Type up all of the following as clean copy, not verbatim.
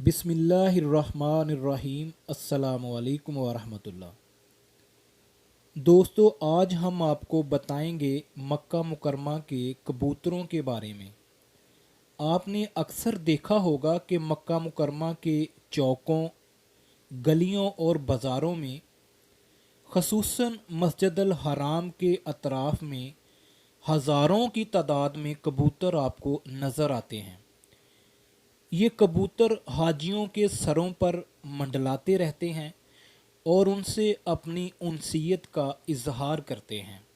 बिस्मिल्लाहिर्रहमानिर्रहीम। अस्सलामुअलैकुम वरहमतुल्लाह। दोस्तों, आज हम आपको बताएंगे मक्का मुकरमा के कबूतरों के बारे में। आपने अक्सर देखा होगा कि मक्का मुकरमा के चौकों, गलियों और बाज़ारों में, ख़ुसूसन मस्जिदुल हराम के अतराफ़ में हज़ारों की तादाद में कबूतर आपको नज़र आते हैं। ये कबूतर हाजियों के सरों पर मंडलाते रहते हैं और उनसे अपनी उनसियत का इजहार करते हैं।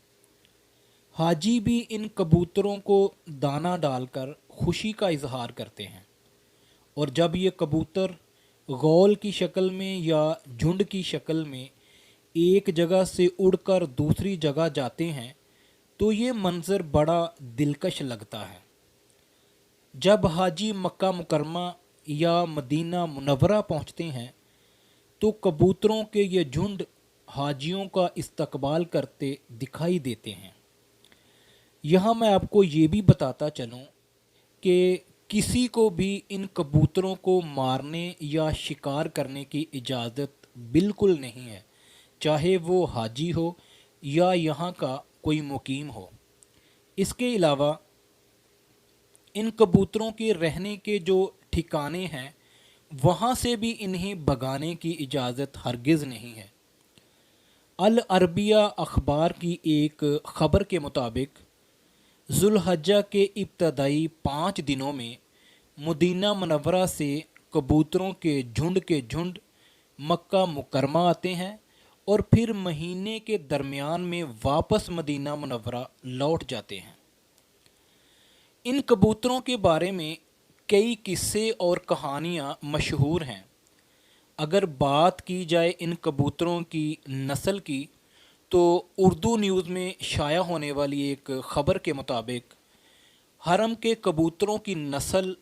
हाजी भी इन कबूतरों को दाना डालकर खुशी का इजहार करते हैं, और जब ये कबूतर गौल की शक्ल में या झुंड की शक्ल में एक जगह से उड़कर दूसरी जगह जाते हैं तो ये मंज़र बड़ा दिलकश लगता है। जब हाजी मक्का मुकरमा या मदीना मुनव्वरा पहुंचते हैं तो कबूतरों के ये झुंड हाजियों का इस्तकबाल करते दिखाई देते हैं। यहाँ मैं आपको ये भी बताता चलूँ कि किसी को भी इन कबूतरों को मारने या शिकार करने की इजाज़त बिल्कुल नहीं है, चाहे वो हाजी हो या यहाँ का कोई मुकीम हो। इसके अलावा इन कबूतरों के रहने के जो ठिकाने हैं वहाँ से भी इन्हें भगाने की इजाज़त हरगिज़ नहीं है। अल अरबिया अखबार की एक ख़बर के मुताबिक ज़ुल्हज्जा के इब्तदाई 5 दिनों में मदीना मुनव्वरा से कबूतरों के झुंड मक्का मुकरमा आते हैं और फिर महीने के दरमियान में वापस मदीना मुनव्वरा लौट जाते हैं। इन कबूतरों के बारे में कई किस्से और कहानियाँ मशहूर हैं। अगर बात की जाए इन कबूतरों की नस्ल की, तो उर्दू न्यूज़ में शाया होने वाली एक ख़बर के मुताबिक हरम के कबूतरों की नस्ल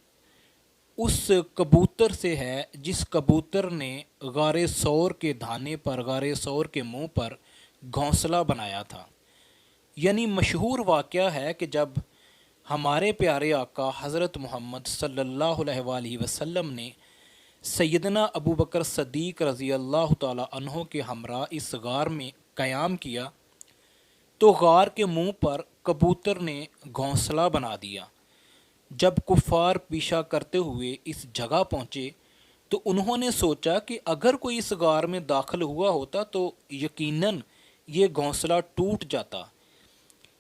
उस कबूतर से है जिस कबूतर ने गारे सौर के धाने पर, गारे सौर के मुंह पर घोंसला बनाया था। यानी मशहूर वाक़या है कि जब हमारे प्यारे आका हज़रत मोहम्मद सल्लल्लाहु अलैहि वसल्लम ने सैयदना अबू बकर सद्दीक़ रज़ी अल्लाह ताला अन्हो के हमरा इस गार में क़याम किया तो गार के मुंह पर कबूतर ने घोंसला बना दिया। जब कुफ़ार पीछा करते हुए इस जगह पहुँचे तो उन्होंने सोचा कि अगर कोई इस गार में दाखिल हुआ होता तो यकीनन ये घोंसला टूट जाता,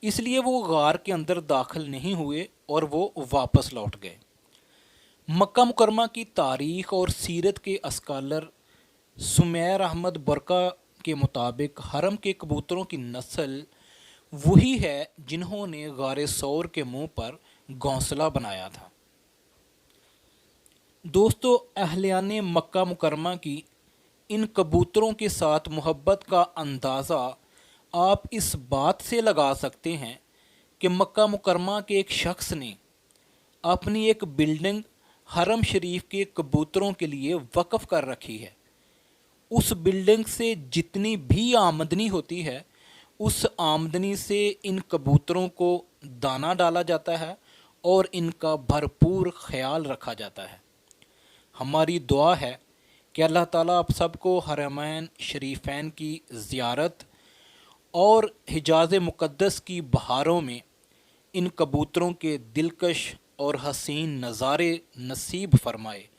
इसलिए वो गार के अंदर दाखिल नहीं हुए और वो वापस लौट गए। मक्का मुकरमा की तारीख़ और सीरत के अस्कॉलर सुमैर अहमद बरका के मुताबिक हरम के कबूतरों की नस्ल वही है जिन्होंने गारे सौर के मुंह पर घोंसला बनाया था। दोस्तों, अहलियान मक्का मुकरमा की इन कबूतरों के साथ मोहब्बत का अंदाज़ा आप इस बात से लगा सकते हैं कि मक्का मुकरमा के एक शख्स ने अपनी एक बिल्डिंग हरम शरीफ के कबूतरों के लिए वक्फ़ कर रखी है। उस बिल्डिंग से जितनी भी आमदनी होती है उस आमदनी से इन कबूतरों को दाना डाला जाता है और इनका भरपूर ख्याल रखा जाता है। हमारी दुआ है कि अल्लाह ताला आप सबको हरमैन शरीफैन की ज़ियारत और हिजाज़ मुक़द्दस की बहारों में इन कबूतरों के दिलकश और हसीन नज़ारे नसीब फरमाए।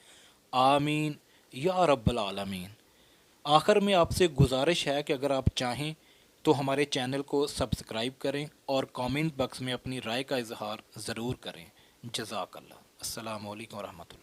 आमीन या रब्बल आलमीन। आखिर में आपसे गुजारिश है कि अगर आप चाहें तो हमारे चैनल को सब्सक्राइब करें और कमेंट बॉक्स में अपनी राय का इजहार ज़रूर करें। जज़ाकल्लाह। अस्सलामु अलैकुम व रहमतुल्लाह।